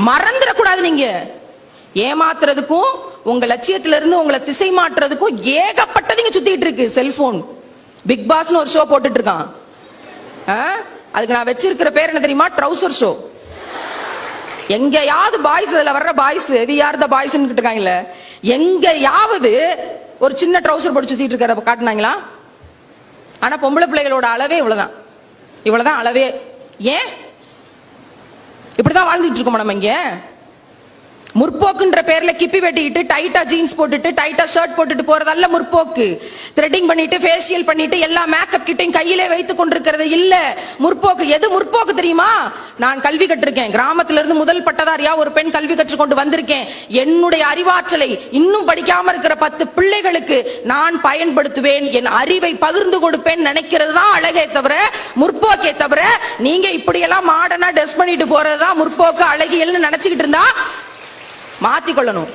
மறந்துடக்கூடாது. நீங்க ஏமாத்துறதுக்கும் உங்க லட்சியத்துல இருந்து உங்களை திசை மாற்றுறதுக்கும் ஏகப்பட்டதுங்க சுத்திட்டு இருக்கு. செல்போன் பிக் பாஸ்னு ஒரு ஷோ போட்டுட்டு இருக்கான். அதுக்கு நான் வச்சிருக்கிற பேர் என்ன தெரியுமா? Trouser show. எங்கயாவது பாய்ஸ், அதுல வர்ற பாய்ஸ் யார் தான் பாய்ஸ் இருக்காங்கல்ல, எங்கயாவது ஒரு சின்ன ட்ரவுசர் போட்டு சுத்திட்டு இருக்கிற காட்டினாங்களா? ஆனா பொம்பளை பிள்ளைகளோட அளவே இவ்வளவுதான், இவ்வளவுதான் அளவே. ஏன் இப்படிதான் வாழ்ந்துட்டு இருக்கோம் நம்ம? இங்க முற்போக்குன்ற பேர்ல கிப்பி வெட்டிட்டு டைட்டா ஜீன்ஸ் போட்டுட்டு டைட்டா ஷர்ட் போட்டுட்டு போறதல்ல முற்போக்கு. த்ரெட்டிங் பண்ணிட்டு ஃபேஷியல் பண்ணிட்டு எல்லா மேக்கப் கிட்டையும் கையிலே வைத்துக் கொண்டிருக்கிறது இல்ல முற்போக்கு. எது முற்போக்கு தெரியுமா? நான் கல்வி கற்றிருக்கேன். கிராமத்துல இருந்து முதல் பட்டதாரியா ஒரு பெண் கல்வி கற்றுக்கொண்டு வந்திருக்கேன். என்னுடைய அறிவாற்றலை இன்னும் படிக்காம இருக்கிற 10 பிள்ளைகளுக்கு நான் பயன்படுத்துவேன், என் அறிவை பகிர்ந்து கொடுப்பேன் நினைக்கிறது தான் அழகே தவிர முற்போக்கே தவிர, நீங்க இப்படி எல்லாம் மாடர்னா ட்ரெஸ் பண்ணிட்டு போறதுதான் முற்போக்கு அழகியல்னு நினைச்சுக்கிட்டு இருந்தா மாத்திக்கொள்ளணும்.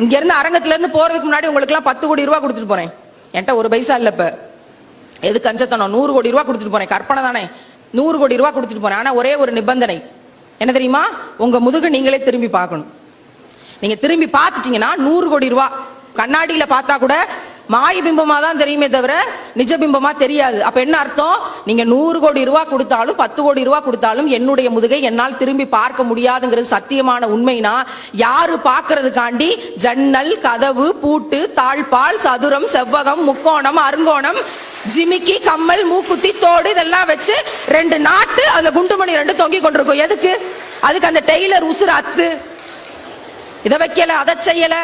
இங்க இருந்து அரங்கத்துல இருந்து போறதுக்கு முன்னாடி உங்களுக்கு எல்லாம் 10 கோடி ரூபாய் கொடுத்துட்டு போறேன். என்கிட்ட ஒரு பைசா இல்ல. இப்ப எது கஞ்சத்தனம்? 100 கோடி ரூபாய் கொடுத்துட்டு போறேன். கற்பனை தானே, 100 கோடி ரூபாய் கொடுத்துட்டு போறேன். ஆனா ஒரே ஒரு நிபந்தனை என்ன தெரியுமா? உங்க முதுகு நீங்களே திரும்பி பார்க்கணும். நீங்க திரும்பி பார்த்துட்டீங்கன்னா 100 கோடி ரூபாய் கண்ணாடியில பார்த்தா கூட மாய பிம்பமா தான் தெரியுமே தவிர நிஜ பிம்பமா தெரியாது. அப்ப என்ன அர்த்தம்? நீங்க 100 கோடி ரூபாய் கொடுத்தாலும் 10 கோடி ரூபாய் கொடுத்தாலும் என்னுடைய முதுகை என்னால் திரும்பி பார்க்க முடியாதுங்கிறது சத்தியமான உண்மைனா, யாரு பாக்குறதுக்காண்டி ஜன்னல், கதவு, பூட்டு, தாழ்பால், சதுரம், செவ்வகம், முக்கோணம், அருங்கோணம், ஜிமிக்கி, கம்மல், மூக்குத்தி, தோடு இதெல்லாம் வச்சு 2 நாட்டு அதுல குண்டுமணி 2 தொங்கி கொண்டிருக்கும். எதுக்கு? அதுக்கு அந்த டெய்லர் உசுறு அத்து. இதை வைக்கல, அதை செய்யல.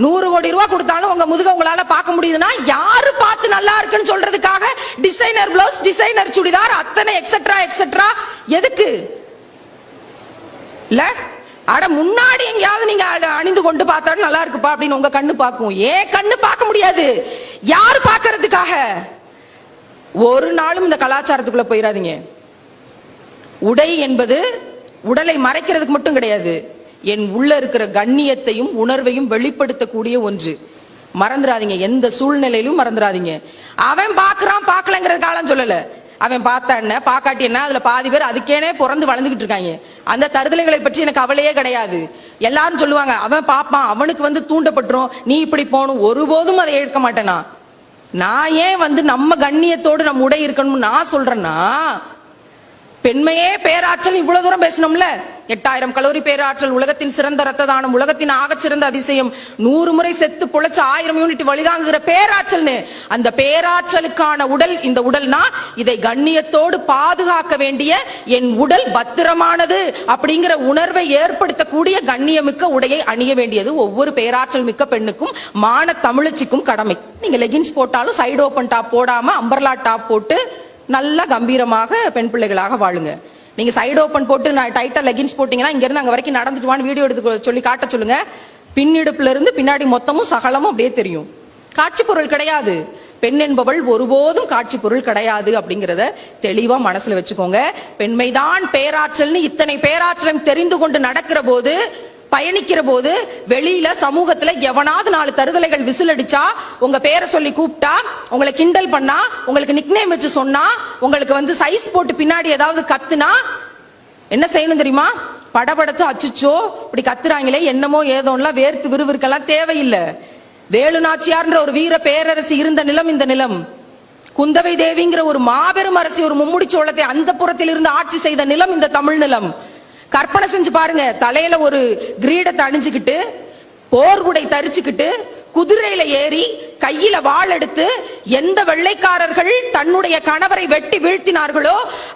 100 கோடி ரூபாய் கொடுத்தாலும் உங்க முதுக உங்களால பார்க்க முடியுதுன்னா யாரு பார்த்து நல்லா இருக்குன்னு சொல்றதுக்காக டிசைனர் பிளவுஸ், டிசைனர் சுடிதார், அத்தனை எக்ஸெட்ரா எக்ஸெட்ரா எதுக்கு? இல்ல அட முன்னாடி எங்கயாவது நீங்க அணிந்து கொண்டு பார்த்தாலும் நல்லா இருக்குப்பா அப்படின்னு உங்க கண்ணு பார்க்கும். ஏன் கண்ணு பார்க்க முடியாது? யாரு பார்க்கறதுக்காக? ஒரு நாளும் இந்த கலாச்சாரத்துக்குள்ள போயிடாதீங்க. உடை என்பது உடலை மறைக்கிறதுக்கு மட்டும் கிடையாது, என் உள்ள இருக்கிற கண்ணியத்தையும் உணர்வையும் வெளிப்படுத்தக்கூடிய ஒன்று. மறந்துடாதீங்க, எந்த சூழ்நிலையிலும் மறந்துடாதீங்க. அவன் பாக்குறான் பார்க்கலங்கிற காலம் சொல்லல. அவன் பார்த்தா என்ன, பாக்காட்டி என்ன, அதுல பாதி பேர் அதுக்கேனே பிறந்து வளர்ந்துகிட்டு இருக்காங்க. அந்த தருதலைகளை பற்றி எனக்கு கவலையே கிடையாது. எல்லாரும் சொல்லுவாங்க அவன் பாப்பான், அவனுக்கு தூண்டப்பட்டுரும், நீ இப்படி போகணும். ஒருபோதும் அதை ஏற்க மாட்டேனா. நான் ஏன் நம்ம கண்ணியத்தோடு நம்ம உடை இருக்கணும்னு நான் சொல்றேன்னா, பெண்மையே பேராற்றல் இவ்வளவு தூரம் பேசணும்ல. 8000 கலோரி பேராற்றல், உலகத்தின் சிறந்த ரத்த தானம், உலகத்தின் ஆக சிறந்த அதிசயம், 100 முறை செத்து பொழைச்ச 1000 யூனிட் வழிதாங்குகிற பேராற்றல். அந்த பேராற்றலுக்கான உடல் இந்த உடல்னா, இதை கண்ணியத்தோடு பாதுகாக்க வேண்டிய என் உடல் பத்திரமானது அப்படிங்கிற உணர்வை ஏற்படுத்தக்கூடிய கண்ணியமிக்க உடையை அணிய வேண்டியது ஒவ்வொரு பேராற்றல் மிக்க பெண்ணுக்கும் மான தமிழச்சிக்கும் கடமை. நீங்க லெகின்ஸ் போட்டாலும் சைடு ஓபன் டாப் போடாம அம்பர்லா டாப் போட்டு நல்ல கம்பீரமாக பெண் பிள்ளைகளாக வாழுங்க. நீங்க சைடு ஓபன் போட்டு டைட்டா லெகின்ஸ் போட்டீங்கன்னா இங்க இருந்து அங்க வரைக்கும் நடந்துட்டு வான்னு வீடியோ எடுத்து சொல்லி காட்ட சொல்லுங்க. பின்னிடுப்புல இருந்து பின்னாடி மொத்தமும் சகலமும் அப்படியே தெரியும். காட்சி பொருள் கிடையாது. பெண் என்பவள் ஒருபோதும் காட்சி பொருள் கிடையாது அப்படிங்கறத தெளிவா மனசுல வச்சுக்கோங்க. பெண்மைதான் பேராற்றல்னு இத்தனை பேராற்றலும் தெரிந்து கொண்டு நடக்கிற போது, பயணிக்கிற போது, வெளியில சமூகத்துல எவனாவது 4 தருதலைகள் விசில் அடிச்சா, உங்க பேரை சொல்லி கூப்பிட்டா, உங்களை கிண்டல் பண்ணா, உங்களுக்கு நிக்நேம் வச்சு சொன்னா, உங்களுக்கு சைஸ் போட்டு பின்னாடி ஏதாவது கத்துனா என்ன செய்யணும் தெரியுமா? படபடத்து அச்சுச்சோ இப்படி கத்துறாங்களே என்னமோ ஏதோலாம் வேர்த்து விறுவிறுக்கெல்லாம் தேவையில்லை. வேலு நாச்சியார்ன்ற ஒரு வீர பேரரசி இருந்த நிலம் இந்த நிலம். குந்தவை தேவிங்கிற ஒரு மாபெரும் அரசி ஒரு மும்முடி சோளத்தை அந்த புறத்தில் இருந்து ஆட்சி செய்த நிலம் இந்த தமிழ் நிலம். கற்பனை செஞ்சு பாருங்க, தலையில ஒரு கிரீடத்தை அணிஞ்சுக்கிட்டு, போர்குடை தரிச்சுக்கிட்டு, குதிரையில ஏறி, கையில வாள் எடுத்து, எந்த வெள்ளைக்காரர்கள் தன்னுடைய கணவரை வெட்டி வீழ்த்தினார்களோ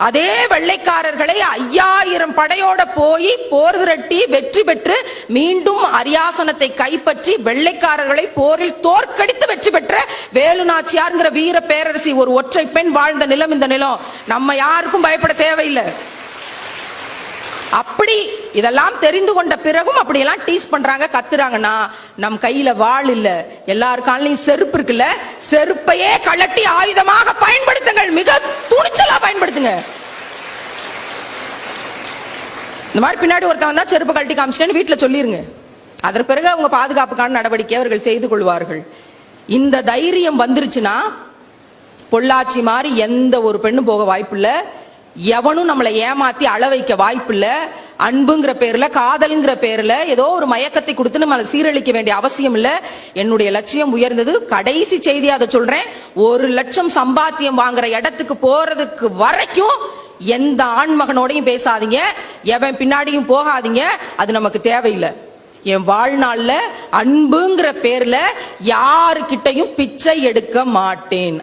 அதே வெள்ளைக்காரர்களை 5000 படையோட போய் போர் திரட்டி வெற்றி பெற்று மீண்டும் அரியாசனத்தை கைப்பற்றி வெள்ளைக்காரர்களை போரில் தோற்கடித்து வெற்றி பெற்ற வேலு நாச்சியார்ங்கிற வீர பேரரசி ஒரு ஒற்றை பெண் வாழ்ந்த நிலம் இந்த நிலம். நம்ம யாருக்கும் பயப்பட தேவையில்லை. அப்படி இதெல்லாம் தெரிந்து கொண்ட பிறகும் அப்படி எல்லாம் டீஸ் பண்றாங்க, கத்துறாங்கன்னா, நம் கையில வாள் இல்ல, எல்லார் காலையும் செருப்பு இருக்குல்ல, செருப்பையே கழட்டி ஆயுதமாக பயன்படுத்துங்கள். மிக துணிச்சலா பயன்படுத்துங்க. இந்த மாதிரி பின்னாடி ஒருத்தன் வந்தா செருப்பு கழட்டி காமிச்சிட்டேன்னு வீட்டுல சொல்லிருங்க. அதற்கு பிறகு அவங்க பாதுகாப்புக்கான நடவடிக்கை அவர்கள் செய்து கொள்வார்கள். இந்த தைரியம் வந்துருச்சுன்னா பொள்ளாச்சி மாதிரி எந்த ஒரு பெண்ணும் போக வாய்ப்பு இல்ல. எவனும் நம்மளை ஏமாத்தி அள வைக்க வாய்ப்பு இல்ல. அன்புங்கிற பேர்ல, காதல்ங்கிற பேர்ல ஏதோ ஒரு மயக்கத்தை கொடுத்து நம்ம சீரழிக்க வேண்டிய அவசியம் இல்ல. என்னுடைய லட்சியம் உயர்ந்தது. கடைசி செய்தியா அதை சொல்றேன். 1 லட்சம் சம்பாத்தியம் வாங்குற இடத்துக்கு போறதுக்கு வரைக்கும் எந்த ஆண்மகனோடையும் பேசாதீங்க, எவன் பின்னாடியும் போகாதீங்க. அது நமக்கு தேவையில்லை. என் வாழ்நாள்ல அன்புங்கிற பேர்ல யாருக்கிட்டையும் பிச்சை எடுக்க மாட்டேன்.